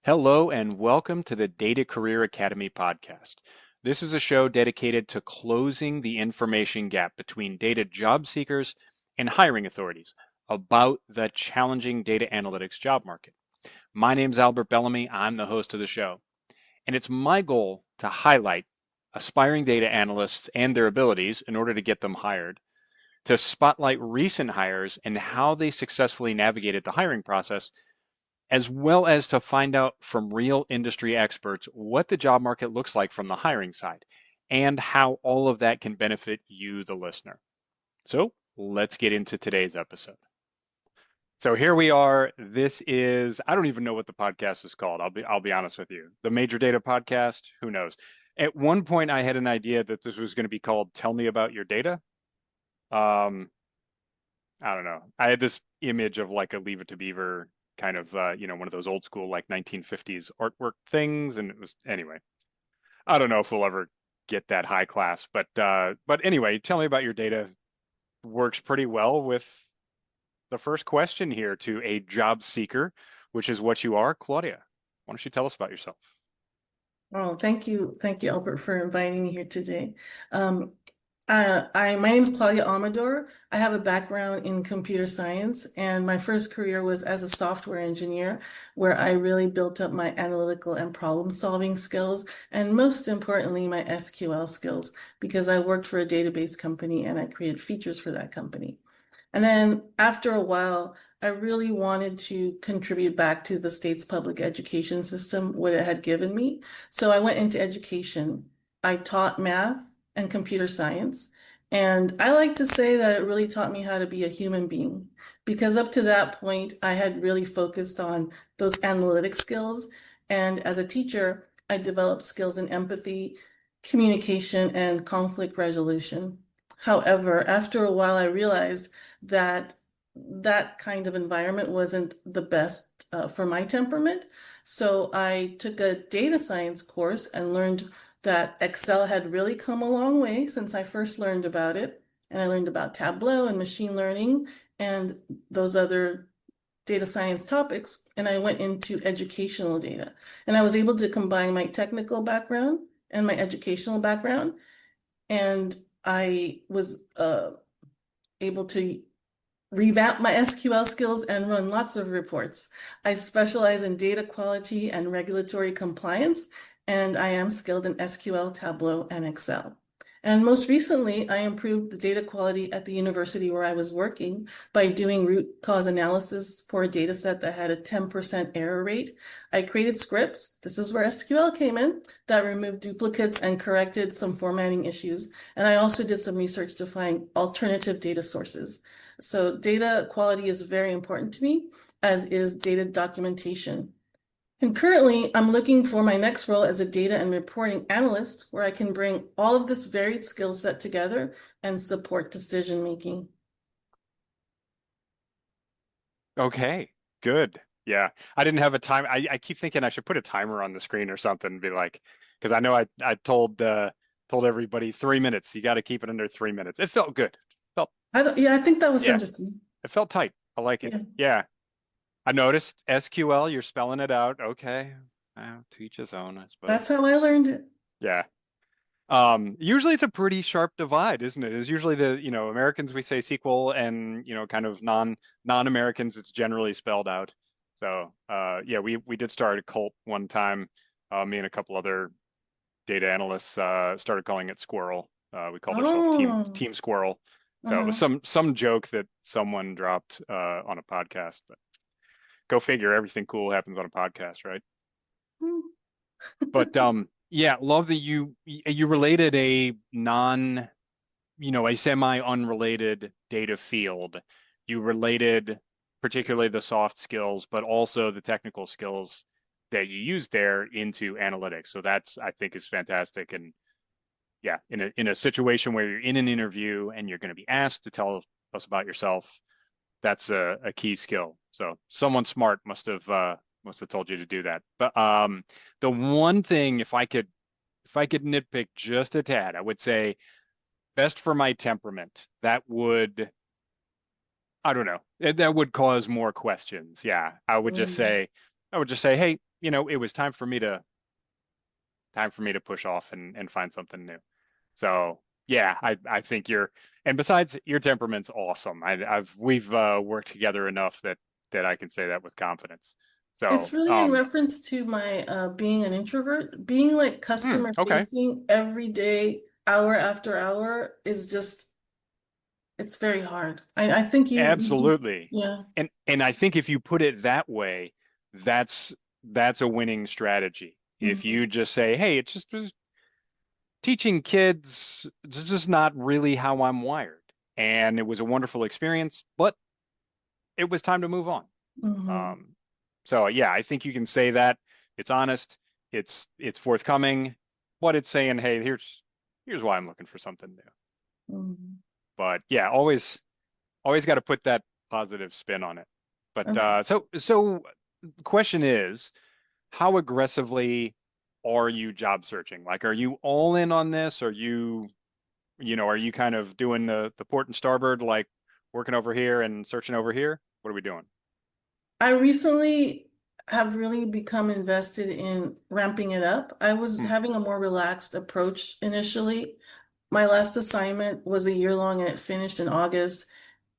Hello and welcome to the Data Career Academy podcast. This is a show dedicated to closing the information gap between data job seekers and hiring authorities about the challenging data analytics job market. My name is Albert Bellamy. I'm the host of the show, and it's my goal to highlight aspiring data analysts and their abilities in order to get them hired, to spotlight recent hires and how they successfully navigated the hiring process, as well as to find out from real industry experts what the job market looks like from the hiring side and how all of that can benefit you, the listener. So let's get into today's episode. So here we are. This is, I don't even know what the podcast is called. I'll be honest with you. The Major Data Podcast, who knows? At one point I had an idea that this was going to be called Tell Me About Your Data. Um, I don't know. I had this image of like a Leave It to Beaver kind of one of those old school like 1950s artwork things, and it was anyway. I don't know if we'll ever get that high class, but anyway, tell me about your data. Works pretty well with the first question here to a job seeker, which is what you are, Claudia. Why don't you tell us about yourself? Oh, thank you. Thank you, Albert, for inviting me here today. Um, my name is Claudia Amador. I have a background in computer science, and my first career was as a software engineer, where I really built up my analytical and problem-solving skills, and most importantly, my SQL skills, because I worked for a database company and I created features for that company. And then after a while, I really wanted to contribute back to the state's public education system, what it had given me. So I went into education. I taught math and computer science. And I like to say that it really taught me how to be a human being, because up to that point, I had really focused on those analytic skills. And as a teacher, I developed skills in empathy, communication, and conflict resolution. However, after a while, I realized that that kind of environment wasn't the best for my temperament. So I took a data science course and learned that Excel had really come a long way since I first learned about it. And I learned about Tableau and machine learning and those other data science topics. And I went into educational data. And I was able to combine my technical background and my educational background. And I was able to revamp my SQL skills and run lots of reports. I specialize in data quality and regulatory compliance, and I am skilled in SQL, Tableau, and Excel. And most recently, I improved the data quality at the university where I was working by doing root cause analysis for a data set that had a 10% error rate. I created scripts, this is where SQL came in, that removed duplicates and corrected some formatting issues. And I also did some research to find alternative data sources. So data quality is very important to me, as is data documentation. And currently, I'm looking for my next role as a data and reporting analyst, where I can bring all of this varied skill set together and support decision making. Okay, good. Yeah, I didn't have a time. I keep thinking I should put a timer on the screen or something and be like, because I know I told everybody 3 minutes. You got to keep it under 3 minutes. It felt good. Felt Yeah, I think that was yeah, interesting. it felt tight. I like it. Yeah, Yeah, I noticed SQL. You're spelling it out. Okay, to each his own, I suppose. that's how I learned it. Yeah. Usually it's a pretty sharp divide, isn't it? It's usually Americans we say SQL and kind of non-Americans it's generally spelled out. So yeah, we did start a cult one time. Me and a couple other data analysts started calling it Squirrel. We called ourselves Oh, Team Squirrel. So it was uh-huh. some joke that someone dropped on a podcast, but go figure, everything cool happens on a podcast, right? Hmm. But yeah, love that you related a non a semi-unrelated data field. You related particularly the soft skills, but also the technical skills that you use there into analytics. So that's, I think, is fantastic. And yeah, in a situation where you're in an interview and you're going to be asked to tell us about yourself, that's a key skill. So someone smart must have told you to do that. But the one thing, if I could nitpick just a tad, I would say best for my temperament. That would, I don't know, that would cause more questions. Yeah, I would just Mm. say, I would just say, hey. it was time for me to push off and find something new. So yeah, I think and besides, your temperament's awesome. We've worked together enough that I can say that with confidence. It's So really in reference to my being an introvert. Being like customer okay, facing every day, hour after hour, is just it's very hard. I think absolutely. yeah. And I think if you put it that way, that's a winning strategy. If Hmm. you just say, hey, it's just teaching kids, it's just not really how I'm wired. And it was a wonderful experience, but it was time to move on. Hmm. Um, so yeah, I think you can say that. It's honest, it's forthcoming, but it's saying, hey, here's why I'm looking for something new. Hmm. But yeah, always got to put that positive spin on it. But Okay. so the question is, how aggressively are you job searching? Like, are you all in on this? Are you kind of doing the port and starboard, like working over here and searching over here? What are we doing? I recently have really become invested in ramping it up. I was Hmm. having a more relaxed approach initially. My last assignment was a year long and it finished in August.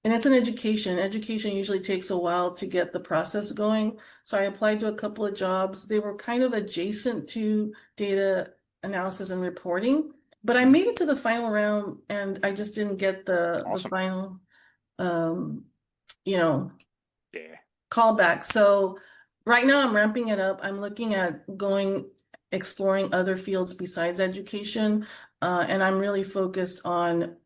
And it's an education. Education usually takes a while to get the process going. So I applied to a couple of jobs. They were kind of adjacent to data analysis and reporting, but I Hmm. made it to the final round and I just didn't get the Awesome. final um, you know, Yeah. callback. So right now I'm ramping it up. I'm looking at exploring other fields besides education. And I'm really focused on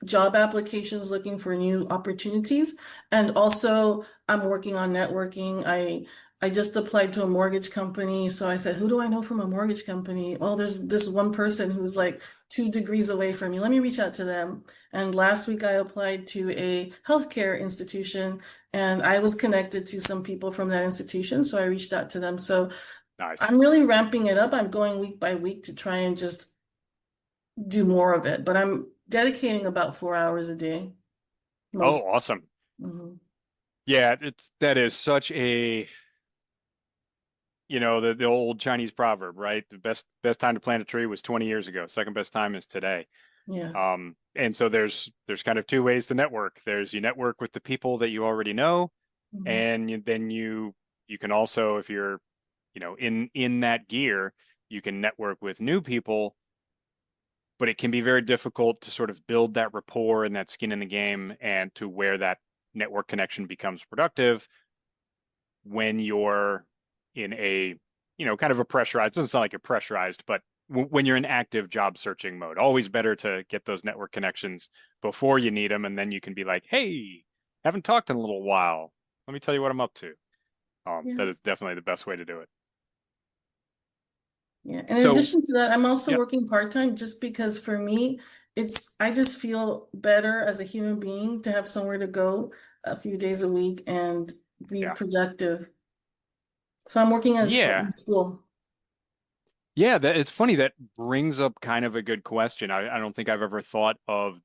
job applications looking for new opportunities. And also I'm working on networking. I just applied to a mortgage company. So I said, who do I know from a mortgage company? Well, there's this one person who's like 2 degrees away from me. Let me reach out to them. And last week I applied to a healthcare institution and I was connected to some people from that institution. So I reached out to them. So Nice. I'm really ramping it up. I'm going week by week to try and just do more of it, but I'm dedicating about 4 hours a day most. Oh, awesome. Mhm. Yeah, that is such a, the old Chinese proverb, right? The best time to plant a tree was 20 years ago. Second best time is today. Yes. And so there's kind of two ways to network. There's you network with the people that you already know, Mhm. and then you can also, if you're, in that gear, you can network with new people, but it can be very difficult to sort of build that rapport and that skin in the game and to where that network connection becomes productive when you're in a, kind of a pressurized, doesn't sound like you're pressurized, but when you're in active job searching mode, always better to get those network connections before you need them. And then you can be like, hey, haven't talked in a little while. Let me tell you what I'm up to. Yeah. That is definitely the best way to do it. Yeah. In So, addition to that, I'm also yeah, working part-time just because for me, I just feel better as a human being to have somewhere to go a few days a week and be yeah, productive. So I'm working as in yeah, school. yeah. That it's funny. That brings up kind of a good question. I don't think I've ever thought of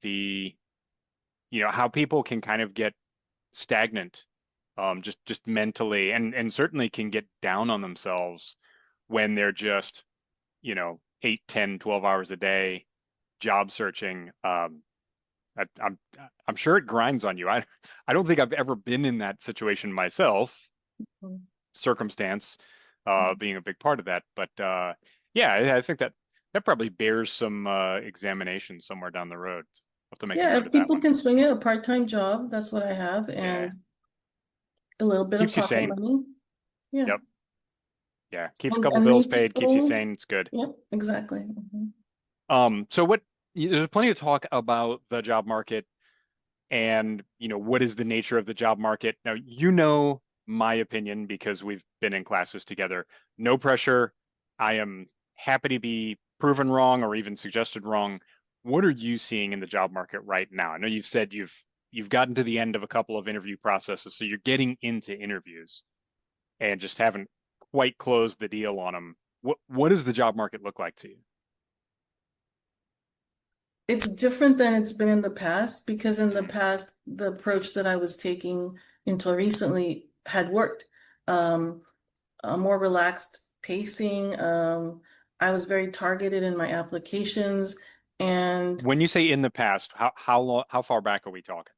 how people can kind of get stagnant, just mentally, and certainly can get down on themselves when they're just, 8, 10, 12 hours a day job searching. I'm sure it grinds on you. I don't think I've ever been in that situation myself, circumstance being a big part of that. But yeah, I think that probably bears some examination somewhere down the road. I'll have to make a Yeah, note if of that people one. can swing it, a part-time job, that's what I have, Yeah, and a little bit of keeps you pocket sane. money. Yeah. Yep. Yeah, keeps a couple And bills meet paid, keeps you people. sane. It's good. Yeah, exactly. So there's plenty of talk about the job market and, what is the nature of the job market. Now, my opinion because we've been in classes together. No pressure. I am happy to be proven wrong or even suggested wrong. What are you seeing in the job market right now? I know you've said you've gotten to the end of a couple of interview processes, so you're getting into interviews and just haven't quite closed the deal on them. What does the job market look like to you? It's different than it's been in the past because in the Mm, past, the approach that I was taking until recently had worked. Um, a more relaxed pacing. I was very targeted in my applications. And When you say in the past, how long, how far back are we talking?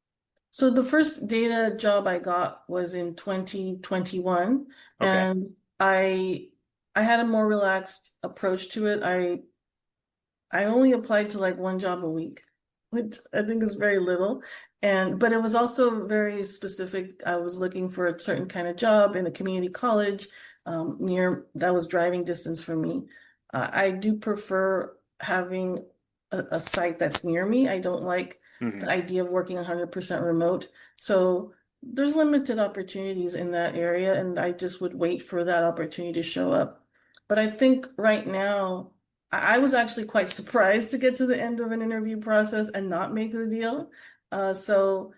so the first data job I got was in 2021, Okay. and I had a more relaxed approach to it. I only applied to like one job a week, which I think is very little. And but it was also very specific. I was looking for a certain kind of job in a community college, near that was driving distance for me. I do prefer having a site that's near me. I don't like the Hmm. idea of working 100% remote. So there's limited opportunities in that area, and I just would wait for that opportunity to show up. But I think right now, I was actually quite surprised to get to the end of an interview process and not make the deal. So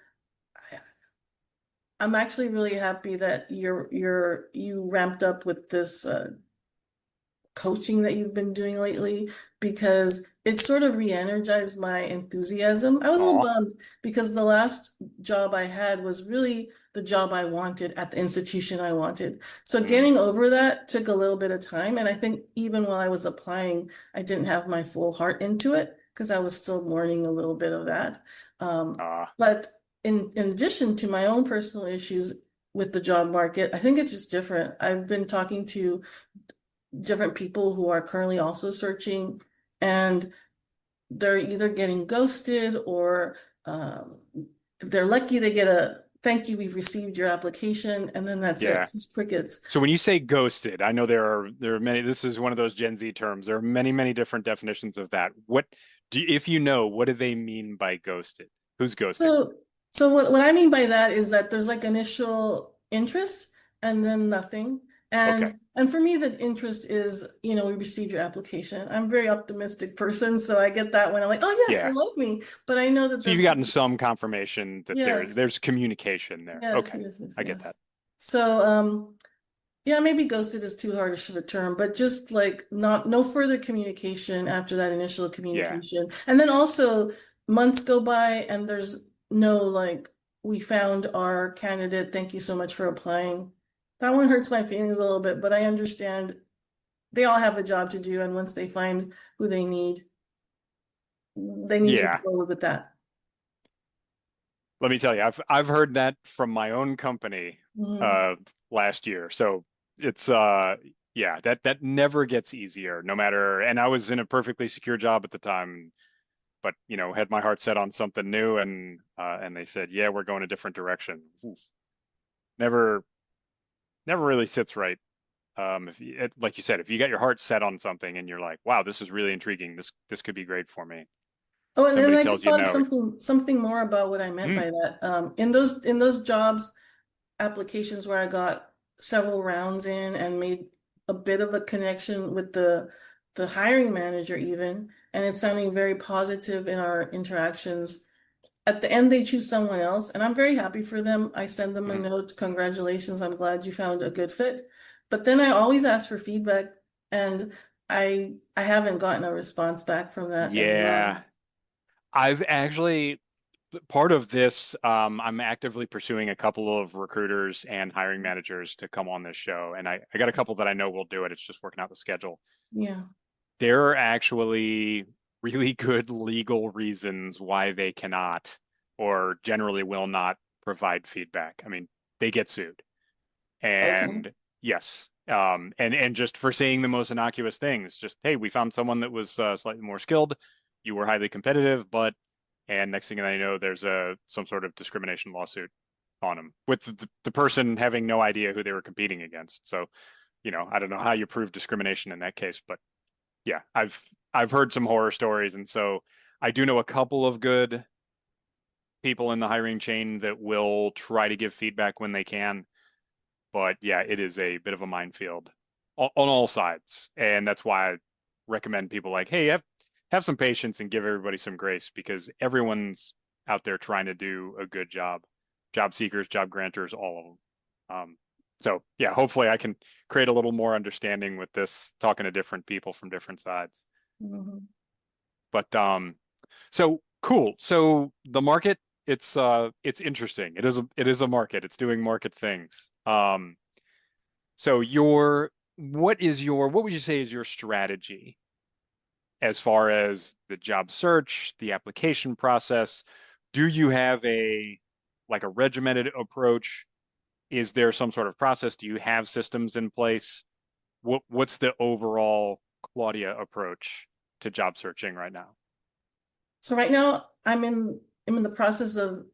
I'm actually really happy that you ramped up with this coaching that you've been doing lately because it sort of re-energized my enthusiasm. I was a little Aw. bummed because the last job I had was really the job I wanted at the institution I wanted. So Mm. getting over that took a little bit of time. And I think even while I was applying, I didn't have my full heart into it because I was still mourning a little bit of that. Um, Ah. but in addition to my own personal issues with the job market, I think it's just different. I've been talking to different people who are currently also searching, and they're either getting ghosted or if they're lucky, they get a thank you, we've received your application, and then that's it. Yeah. It's crickets. So when you say ghosted, I know there are many, this is one of those Gen Z terms. There are many, many different definitions of that. What do if you know, what do they mean by ghosted? Who's ghosting? So, so what I mean by that is that there's like initial interest and then nothing. Okay. And for me, the interest is, we received your application. I'm a very optimistic person, so I get that when I'm like, oh yes, they Yeah. love me. But I know that So you've that's gotten some confirmation that yes, there's communication there. yes, Okay. yes, yes, I get yes. that. So yeah, maybe ghosted is too harsh of a term, but just like not no further communication after that initial Yeah. communication. And then also months go by and there's no like we found our candidate. Thank you so much for applying. That one hurts my feelings a little bit, but I understand they all have a job to do, and once they find who they need to move Yeah. forward with that. Let me tell you, I've heard that from my own company Mhm. uh last year. So it's yeah, that never gets easier, no matter, and I was in a perfectly secure job at the time, but had my heart set on something new, and they said, "Yeah, we're going a different direction." Oof. Never never really sits right. If like you said, if you got your heart set on something and you're like, "Wow, this is really intriguing. This could be great for me." Oh, and then Somebody I tells just you thought of no. something more about what I meant Mm, by that. In those jobs applications where I got several rounds in and made a bit of a connection with the hiring manager even, and it's sounding very positive in our interactions. At the end, they choose someone else, and I'm very happy for them. I send them a mm. note, congratulations, I'm glad you found a good fit. But then I always ask for feedback, and I haven't gotten a response back from that as well. Yeah. I've actually part of this, I'm actively pursuing a couple of recruiters and hiring managers to come on this show, and I got a couple that I know will do it. It's just working out the schedule. Yeah. There are actually really good legal reasons why they cannot or generally will not provide feedback. I mean, they get sued. Okay. And yes, and just for saying the most innocuous things, just hey, we found someone that was slightly more skilled. You were highly competitive, but and next thing I know, there's a some sort of discrimination lawsuit on them with the person having no idea who they were competing against. So, I don't know how you prove discrimination in that case, but yeah, I've heard some horror stories, and so I do know a couple of good people in the hiring chain that will try to give feedback when they can. But yeah, it is a bit of a minefield on all sides. And that's why I recommend people like, hey, have some patience and give everybody some grace because everyone's out there trying to do a good job. Job seekers, job granters, all of them. So yeah, hopefully I can create a little more understanding with this, talking to different people from different sides. Mhm. But so cool. So the market, it's interesting. It is a market. It's doing market things. So what would you say is your strategy as far as the job search, the application process? Do you have a regimented approach? Is there some sort of process? Do you have systems in place? What's the overall Claudia approach to job searching right now? So right now I'm in the process of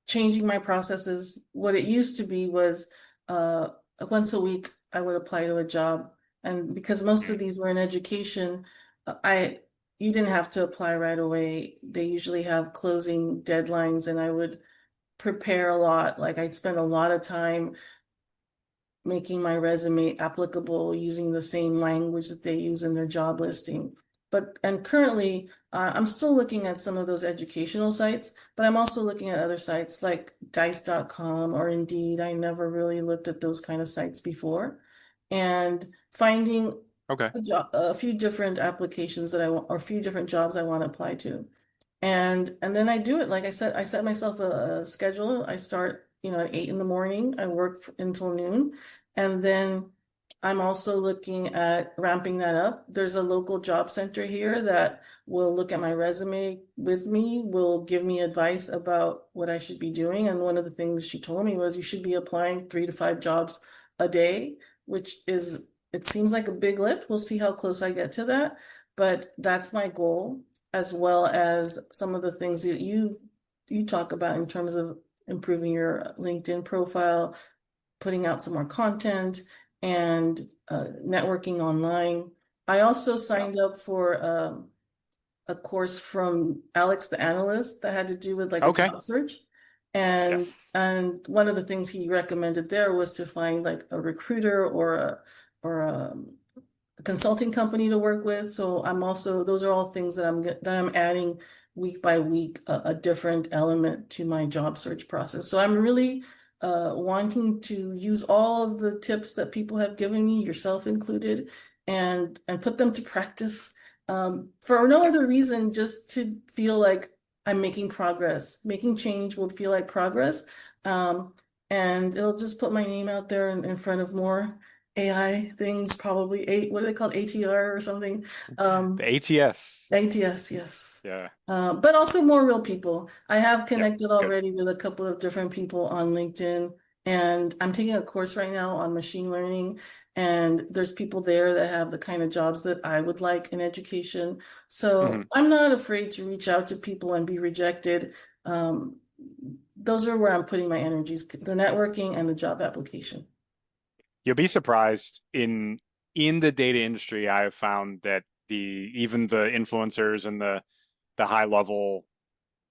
changing my processes. What it used to be was uh, once a week I would apply to a job, and because most of Mm. these were in education, I you didn't have to apply right away. They usually have closing deadlines, and I would prepare a lot. Like I'd spend a lot of time making my resume applicable using the same language that they use in their job listing. And currently, I'm still looking at some of those educational sites, but I'm also looking at other sites like dice.com or Indeed. I never really looked at those kind of sites before. And finding Okay. a few different applications that I want, or a few different jobs I want to apply to. And then I do it. Like I said, I set myself a schedule. I start, at 8 in the morning. I work until noon. And then I'm also looking at ramping that up. There's a local job center here that will look at my resume with me, will give me advice about what I should be doing. And one of the things she told me was you should be applying 3 to 5 jobs a day, which is, it seems like a big lift. We'll see how close I get to that. But that's my goal, as well as some of the things that you talk about in terms of improving your LinkedIn profile, putting out some more content, and networking online. I also Yeah. signed up for a course from Alex the Analyst that had to do with like a Okay. job search. And Yes. and one of the things he recommended there was to find like a recruiter or a consulting company to work with. So I'm also, those are all things that I'm adding week by week, a different element to my job search process. So I'm really wanting to use all of the tips that people have given me, yourself included, and put them to practice, for no Yeah. other reason, just to feel like I'm making progress. Making change will feel like progress. Um, and it'll just put my name out there in front of more AI things, probably what are they called? ATR or something. The Um, ATS. ATS, yes. Yeah. But also more real people. I have Yep. connected Good. already with a couple of different people on LinkedIn, and I'm taking a course right now on machine learning. And there's people there that have the kind of jobs that I would like in education. Hmm. So I'm not afraid to reach out to people and be rejected. Um, those are where I'm putting my energies, the networking and the job application. You'll be surprised in the data industry. I have found that even the influencers and the high level,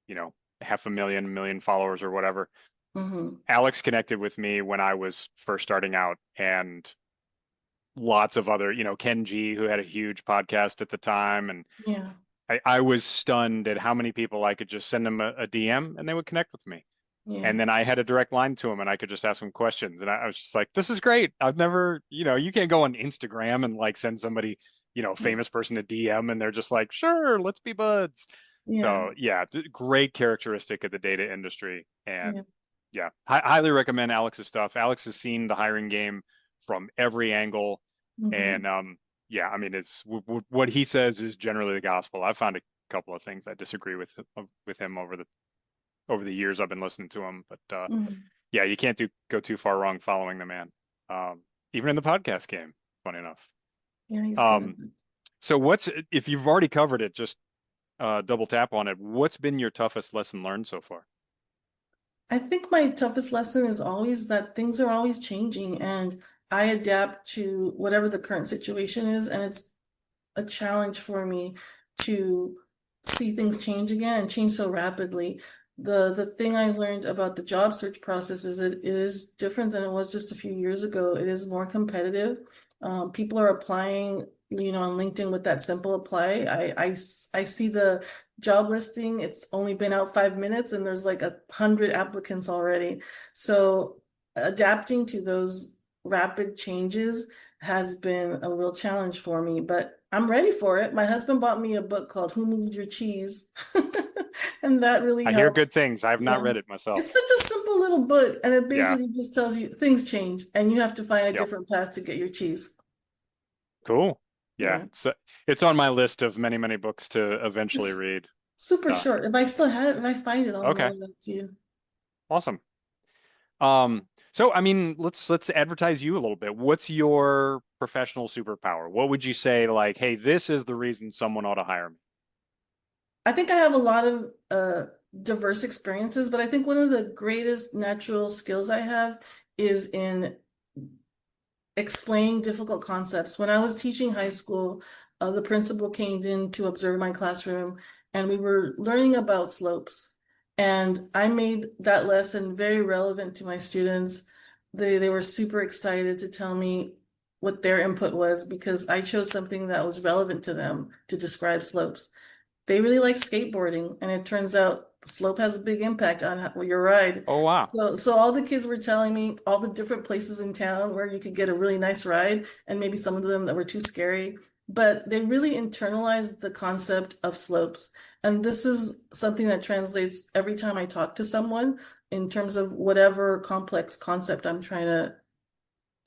you know, half a million followers or whatever. Hmm. Alex connected with me when I was first starting out, and lots of other, Ken G, who had a huge podcast at the time, and Yeah, I was stunned at how many people I could just send them a DM and they would connect with me. yeah, And then I had a direct line to him and I could just ask him questions. And I was just like, this is great. I've never, you can't go on Instagram and like send somebody, famous person a DM and they're just like, sure, let's be buds. yeah, So yeah, great characteristic of the data industry. And yeah. yeah, highly recommend Alex's stuff. Alex has seen the hiring game from every angle. Hmm. And yeah, I mean, it's what he says is generally the gospel. I've found a couple of things I disagree with him over the years I've been listening to him, but Hmm. yeah, you can't go too far wrong following the man. Um, Even in the podcast game, funny enough. Yeah, he's good at Um, it. so if you've already covered it, just double tap on it. What's been your toughest lesson learned so far? I think my toughest lesson is always that things are always changing, and I adapt to whatever the current situation is. And it's a challenge for me to see things change again and change so rapidly. The thing I learned about the job search process is it is different than it was just a few years ago. It is more competitive. People are applying, on LinkedIn with that simple apply. I see the job listing. It's only been out 5 minutes and there's like 100 applicants already. So adapting to those rapid changes has been a real challenge for me, but I'm ready for it. My husband bought me a book called Who Moved Your Cheese? And that really I hear helps. good things. I have not Yeah. read it myself. It's such a simple little book, and it Yeah. basically just tells you things change, and you have to find a Yep. different path to get your cheese. Cool. Yeah. Yeah. It's on my list of many, many books to eventually It's read. super Uh, short. If I still have it, if I find it, I'll okay. mail it to you. Awesome. So I mean, let's advertise you a little bit. What's your professional superpower? What would you say like, hey, this is the reason someone ought to hire me? I think I have a lot of diverse experiences, but I think one of the greatest natural skills I have is in explaining difficult concepts. When I was teaching high school, the principal came in to observe my classroom, and we were learning about slopes. And I made that lesson very relevant to my students. They were super excited to tell me what their input was because I chose something that was relevant to them to describe slopes. They really like skateboarding, and it turns out the slope has a big impact on your ride. Oh wow. So all the kids were telling me all the different places in town where you could get a really nice ride, and maybe some of them that were too scary. But they really internalized the concept of slopes. And this is something that translates every time I talk to someone in terms of whatever complex concept I'm trying to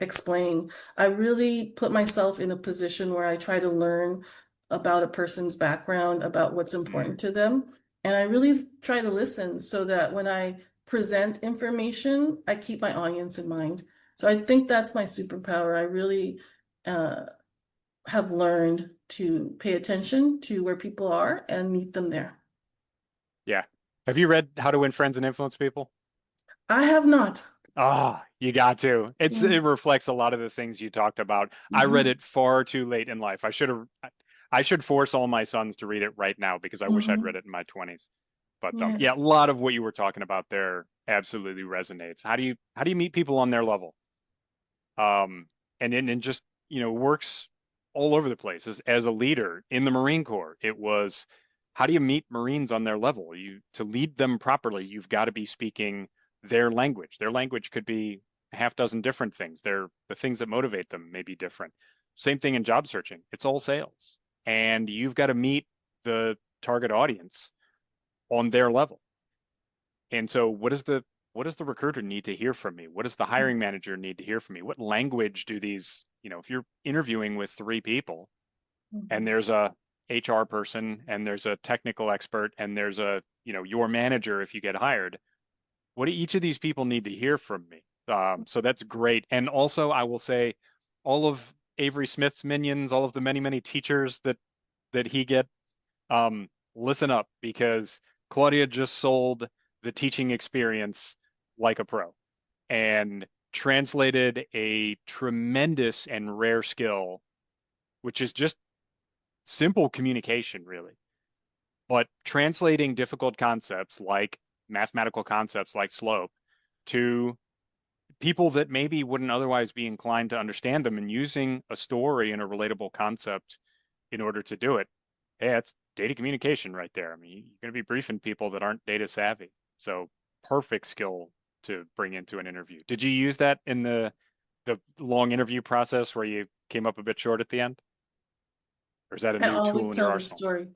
explain. I really put myself in a position where I try to learn about a person's background, about what's Mm, important to them. And I really try to listen so that when I present information, I keep my audience in mind. So I think that's my superpower. I really uh, have learned to pay attention to where people are and meet them there. yeah. Have you read How to Win Friends and Influence People? I have not. Ah, you got to. It Mm, reflects a lot of the things you talked about. I read mhm, it far too late in life. I should force all my sons to read it right now because I wish I'd read mhm. it in my 20s. But Yeah. yeah, a lot of what you were talking about there absolutely resonates. How do you meet people on their level? Um, and just, works all over the place as a leader in the Marine Corps. It was how do you meet Marines on their level? You to lead them properly, you've got to be speaking their language. Their language could be a half dozen different things. The things that motivate them may be different. Same thing in job searching. It's all sales. And you've got to meet the target audience on their level. And so what does the recruiter need to hear from me? What does the hiring manager need to hear from me? What language do these, if you're interviewing with three people and Mhm. there's a HR person and there's a technical expert and there's your manager if you get hired, what do each of these people need to hear from me? So that's great. And also I will say all of Avery Smith's minions, all of the many, many teachers that he gets listen up because Claudia just sold the teaching experience like a pro and translated a tremendous and rare skill, which is just simple communication, really. But translating difficult concepts like mathematical concepts like slope to people that maybe wouldn't otherwise be inclined to understand them and using a story and a relatable concept in order to do it. Hey, that's data communication right there. I mean, you're going to be briefing people that aren't data savvy. So perfect skill to bring into an interview. Did you use that in the long interview process where you came up a bit short at the end? Or is that a I new always tool in your tell the arsenal? story.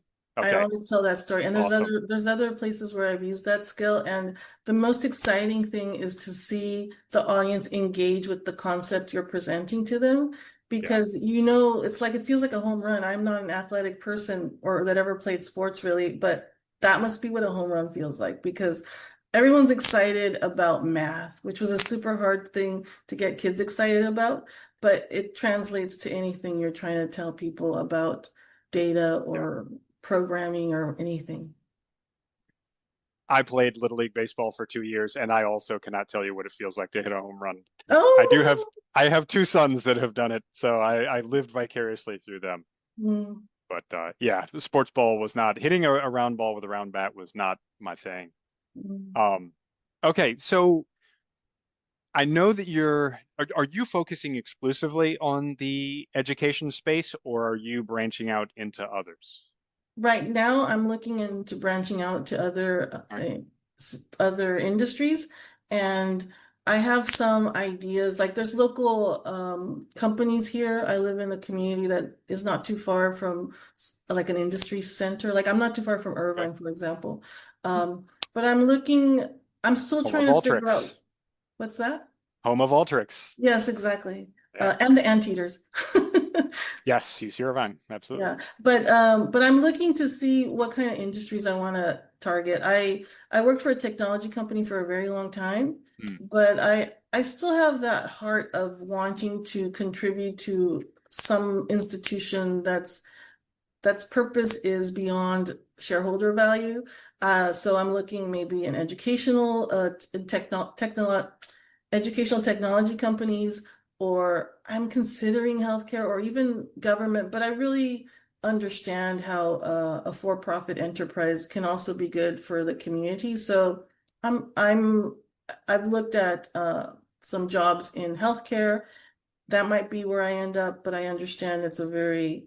I Okay, always tell that story. And awesome. there's other places where I've used that skill. And the most exciting thing is to see the audience engage with the concept you're presenting to them. Yeah. Because you know, it's like it feels like a home run. I'm not an athletic person or that ever played sports really, but that must be what a home run feels like because everyone's excited about math, which was a super hard thing to get kids excited about, but it translates to anything you're trying to tell people about data Yeah. or programming or anything. I played Little League Baseball for 2 years, and I also cannot tell you what it feels like to hit a home run. I do have Oh, I have two sons that have done it, so I lived vicariously through them. mm, But yeah, the sports ball was not hitting a round ball with a round bat was not my thing. mm. Um, okay, so I know that are you focusing exclusively on the education space, or are you branching out into others? Right now, I'm looking into branching out to other All right. other industries, and I have some ideas. Like there's local companies here. I live in a community that is not too far from like an industry center. Like I'm not too far from Okay. Irvine, for example. But I'm looking, I'm still Home of trying to figure Ultrix. out what's that? Home of Ultrix. Yes, exactly. Yeah. And the anteaters. Yes, UC Irvine. Absolutely. Yeah, but I'm looking to see what kind of industries I want to target. I worked for a technology company for a very long time, Mm. but I still have that heart of wanting to contribute to some institution that's purpose is beyond shareholder value. So I'm looking maybe in educational educational technology companies, or I'm considering healthcare or even government, but I really understand how a for-profit enterprise can also be good for the community. So I'm I've looked at some jobs in healthcare. That might be where I end up, but I understand it's a very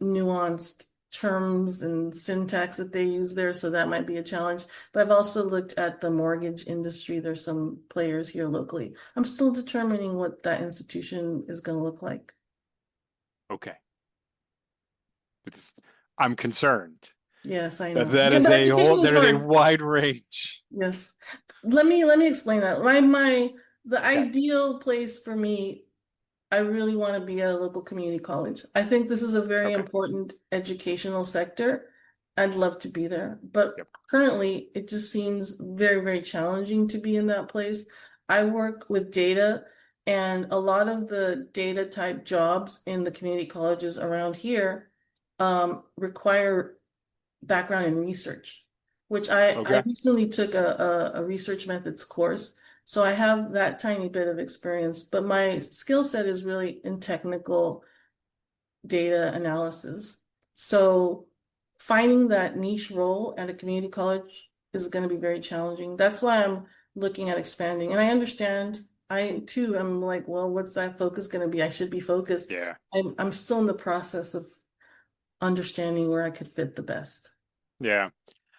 nuanced terms and syntax that they use there, so that might be a challenge. But I've also looked at the mortgage industry. There's some players here locally. I'm still determining what that institution is going to look like. Okay. It's, I'm concerned Yes, I that know. Yeah, but that education is is a hard. wide range. Yes. Let me explain that. My the Okay. ideal place for me, I really want to be at a local community college. I think this is a very Okay. important educational sector. I'd love to be there, but Yep. currently it just seems very, very challenging to be in that place. I work with data, and a lot of the data type jobs in the community colleges around here require background in research, which I Okay. recently took a research methods course. So I have that tiny bit of experience, but my skill set is really in technical data analysis. So finding that niche role at a community college is going to be very challenging. That's why I'm looking at expanding. And I understand I too am like, well, what's that focus going to be? I should be focused. Yeah. I'm still in the process of understanding where I could fit the best. Yeah.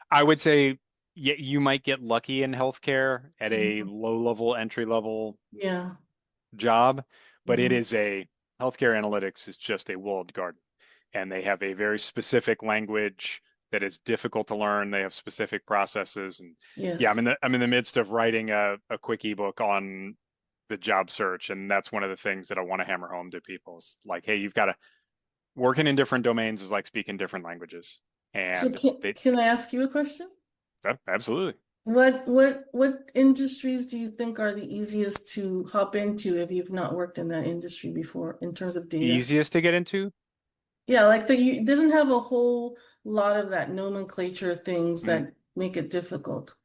I would say you might get lucky in healthcare at a Mhm. low level, entry level Yeah. job, but it Hmm. is a healthcare analytics is just a walled garden. And they have a very specific language that is difficult to learn. They have specific processes. And yeah, Yes. I'm in the midst of writing a quick ebook on the job search. And that's one of the things that I want to hammer home to people is like, hey, you've got to working in different domains is like speaking different languages. So And they can I ask you a question? absolutely What industries do you think are the easiest to hop into if you've not worked in that industry before in terms of data? easiest to get into. Yeah, like it doesn't have a whole lot of that nomenclature things Mm. that make it difficult.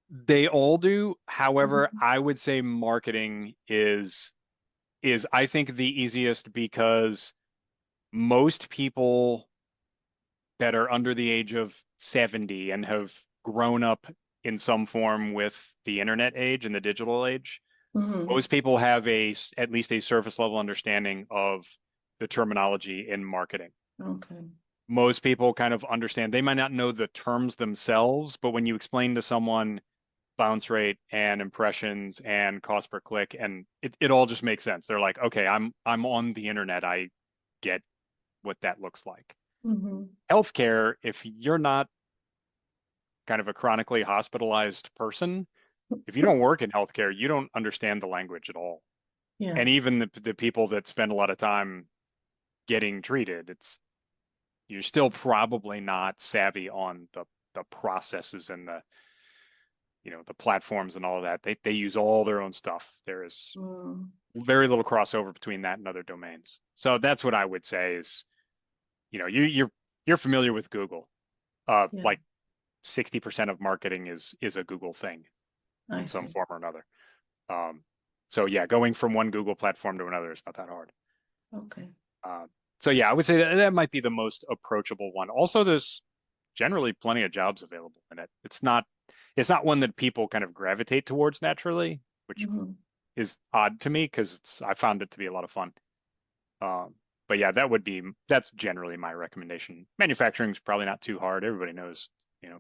They all do. However, Mhm. I would say marketing is I think the easiest because most people that are under the age of 70 and have grown up in some form with the internet age and the digital age, Hmm. most people have at least a surface level understanding of the terminology in marketing. Okay. Most people kind of understand. They might not know the terms themselves, but when you explain to someone bounce rate and impressions and cost per click, and it all just makes sense. They're like, okay, I'm on the internet. I get what that looks like. Hmm. Healthcare, if you're not kind of a chronically hospitalized person, if you don't work in healthcare, you don't understand the language at all. Yeah. And even the people that spend a lot of time getting treated, it's you're still probably not savvy on the processes and the platforms and all of that. They use all their own stuff. There is Mm. very little crossover between that and other domains. So that's what I would say is, you're familiar with Google. Yeah, Like 60% of marketing is a Google thing I in some see. form or another. Um, so yeah, going from one Google platform to another is not that hard. Okay. Uh, so yeah, I would say that might be the most approachable one. Also, there's generally plenty of jobs available in it. It's not one that people kind of gravitate towards naturally, which Hmm. is odd to me because I found it to be a lot of fun. Um, but yeah, that's generally my recommendation. Manufacturing is probably not too hard. Everybody knows,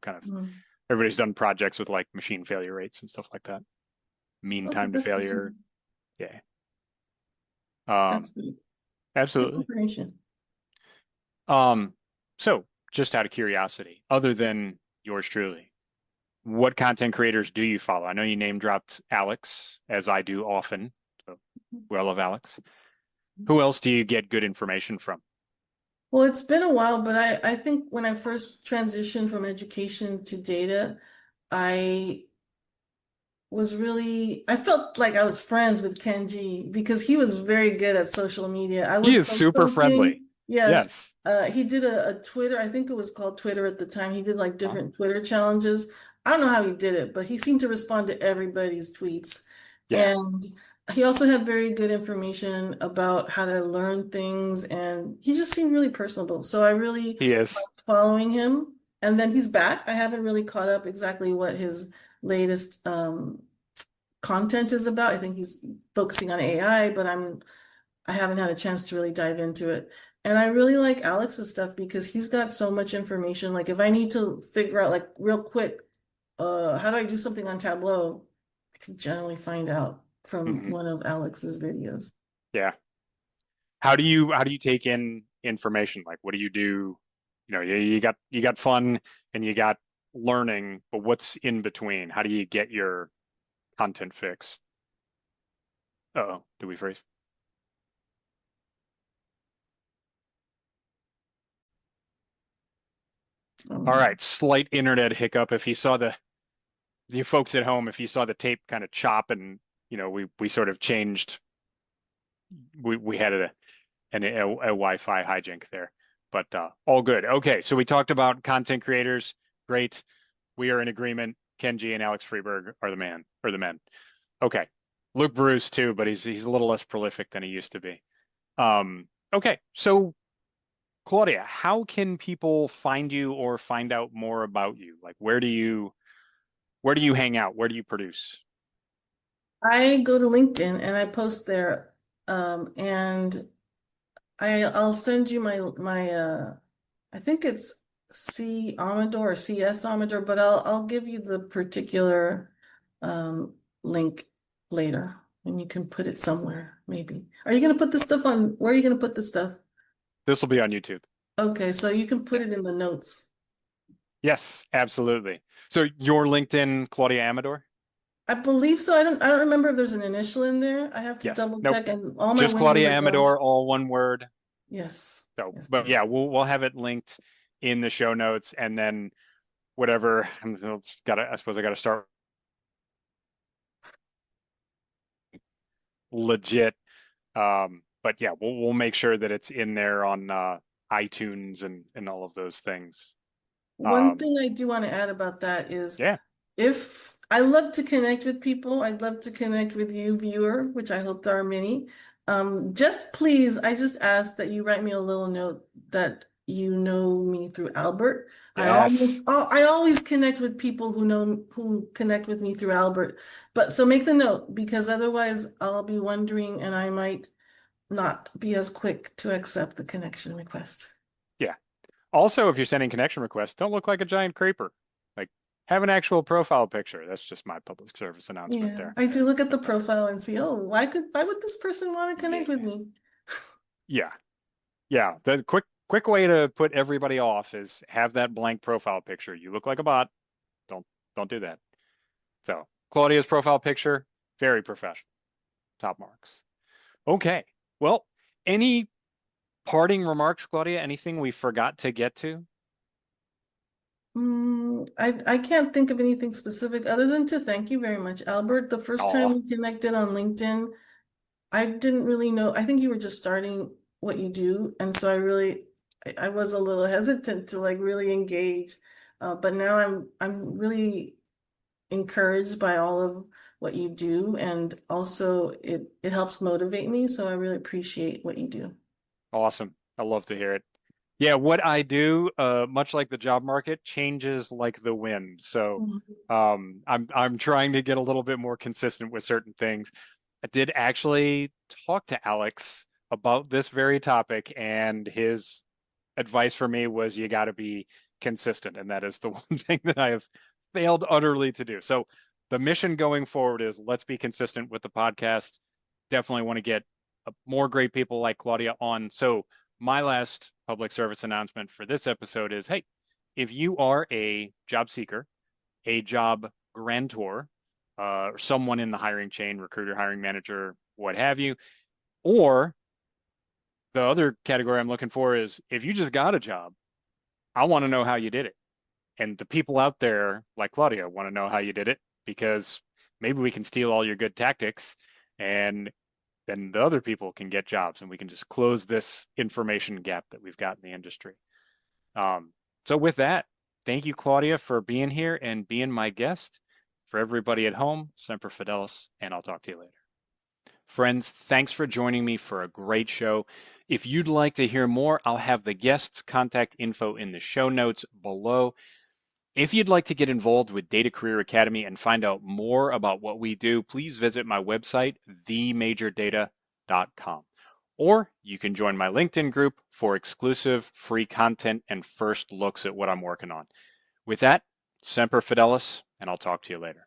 kind of Everybody's done projects with like machine failure rates and stuff like that. Mean Okay, time to that's good to know. failure. Yeah. Um, That's good. Good absolutely. information. Um, so just out of curiosity, other than yours truly, what content creators do you follow? I know you name dropped Alex, as I do often. So we all love Alex. Who else do you get good information from? Well, it's been a while, but I think when I first transitioned from education to data, I I felt like I was friends with Kenji because he was very good at social media. I He would is post super friendly. something. Yes. Yes. He did a Twitter, I think it was called Twitter at the time. He did like Huh? different Twitter challenges. I don't know how he did it, but he seemed to respond to everybody's tweets. Yeah, And he also had very good information about how to learn things, and he just seemed really personable. So I really he is. liked following him. And then he's back. I haven't really caught up exactly what his latest content is about. I think he's focusing on AI, but I haven't had a chance to really dive into it. And I really like Alex's stuff because he's got so much information. Like if I need to figure out like real quick, how do I do something on Tableau? I can generally find out from Hmm. one of Alex's videos. Yeah. How do you take in information? Like what do you do? You got fun and you got learning, but what's in between? How do you get your content fix? Uh-oh, did we freeze? All Um, right, slight internet hiccup. If you saw you folks at home, if you saw the tape kind of chop and we sort of changed, we had a Wi-Fi hijink there, but all good. Okay, so we talked about content creators. Great. We are in agreement. Kenji and Alex Freeberg are the men. Okay. Luke Bruce too, but he's a little less prolific than he used to be. Okay. So Claudia, how can people find you or find out more about you? Like where do you hang out? Where do you produce? I go to LinkedIn and I post there, and I'll send you my I think it's C Amador or CS Amador, but I'll give you the particular um link later and you can put it somewhere maybe. Are you gonna put this stuff on where are you gonna put this stuff? This will be on YouTube. Okay, so you can Yeah. put it in the notes. Yes, absolutely. So your LinkedIn, Claudia Amador? I believe so. I don't remember if there's an initial in there. I have to Yes. double Nope. check and all my Just windows Claudia are gone. Amador, all one word. Yes. So, Yes. but yeah, we'll have it linked in the show notes, and then whatever. I suppose I gotta start legit. But yeah, we'll make sure that it's in there on iTunes and all of those things. One Um, thing I do want to add about that is yeah. if I love to connect with people, I'd love to connect with you, viewer, which I hope there are many. Just please, I just ask that you write me a little note that you know me through Albert. Yes. I always connect with people who connect with me through Albert. But so make the note because otherwise I'll be wondering and I might not be as quick to accept the connection request. Yeah. Also, if you're sending connection requests, don't look like a giant creeper. Like, have an actual profile picture. That's just my public service announcement Yeah, there. I do look at the But profile and see, oh, why would this person want to connect with yeah, me? yeah, yeah. The quick way to put everybody off is have that blank profile picture. You look like a bot. Don't don't do that. So Claudia's profile picture, very professional. Top marks. Okay. Well, any parting remarks, Claudia? Anything we forgot to get to? I can't think of anything specific other than to thank you very much, Albert. The first time Oh, we connected on LinkedIn, I didn't really know. I think you were just starting what you do, and so I was a little hesitant to like really engage. But now I'm really encouraged by all of what you do, and also it helps motivate me. So I really appreciate what you do. awesome. I love to hear it. Yeah, what I do, much like the job market, changes like the wind. So Mhm. I'm trying to get a little bit more consistent with certain things. I did actually talk to Alex about this very topic, and his advice for me was you got to be consistent, and that is the one thing that I have failed utterly to do. So the mission going forward is let's be consistent with the podcast. Definitely want to get more great people like Claudia on. So my last public service announcement for this episode is, hey, if you are a job seeker, a job grantor, someone in the hiring chain, recruiter, hiring manager, what have you, or the other category I'm looking for is if you just got a job, I want to know how you did it. And the people out there, like Claudia, want to know how you did it because maybe we can steal all your good tactics and then the other people can get jobs and we can just close this information gap that we've got in the industry. Um, so with that, thank you, Claudia, for being here and being my guest. For everybody at home, Semper Fidelis, and I'll talk to you later. Friends, thanks for joining me for a great show. If you'd like to hear more, I'll have the guests' contact info in the show notes below. If you'd like to get involved with Data Career Academy and find out more about what we do, please visit my website, themajordata.com. Or you can join my LinkedIn group for exclusive free content and first looks at what I'm working on. With that, Semper Fidelis, and I'll talk to you later.